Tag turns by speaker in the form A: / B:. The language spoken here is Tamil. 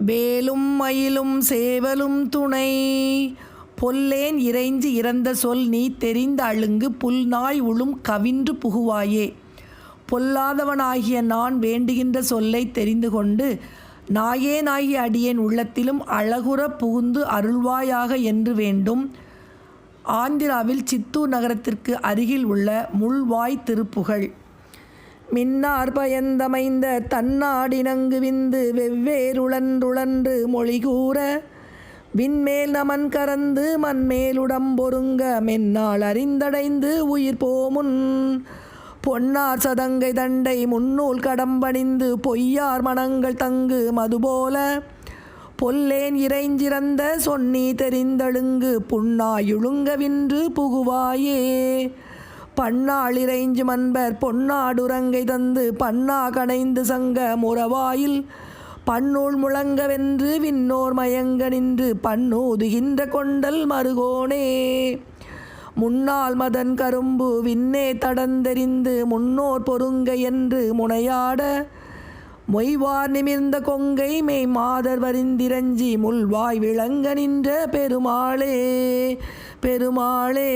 A: வேலும் மயிலும் சேவலும் துணை. பொல்லேன் இறைஞ்சி இறந்த சொல் நீ தெரிந்த அழுங்கு புல்நாய் உளும் கவின்று புகுவாயே. பொல்லாதவனாகிய நான் வேண்டுகின்ற சொல்லை தெரிந்து கொண்டு நாயேனாகிய அடியேன் உள்ளத்திலும் அழகுற புகுந்து அருள்வாயாக என்று வேண்டும். ஆந்திராவில் சித்தூர் நகரத்திற்கு அருகில் உள்ள முள்வாய் திருப்புகழ். மின்னார் பயந்தமைந்த தன்னாடினங்கு விந்து வெவ்வேறுழன்றுழன்று மொழிகூற விண்மேல் நமன் கறந்து மண்மேலுடம்பொருங்க மென்னால் அறிந்தடைந்து உயிர் போமுன். பொன்னார் சதங்கை தண்டை முன்னூல் கடம்பணிந்து பொய்யார் மனங்கள் தங்கு மதுபோல பொல்லேன் இறைஞ்சிறந்த சொன்னி தெரிந்தழுங்கு புண்ணாயுழுங்கவின்று புகுவாயே. பன்னாள் இறைஞ்சு மன்பர் பொன்னாடுரங்கை தந்து பன்னா கணைந்து சங்க முறவாயில் பன்னூல் முழங்கவென்று விண்ணோர் மயங்க நின்று பன்னூதுகின்ற கொண்டல் மருகோனே. முன்னால் மதன் கரும்பு விண்ணே தடந்தெறிந்து முன்னோர் பொருங்கை என்று முனையாட மொய்வார் நிமிர்ந்த கொங்கை மெய் மாதர் வரிந்திரஞ்சி முள்வாய் விளங்க நின்ற பெருமாளே பெருமாளே.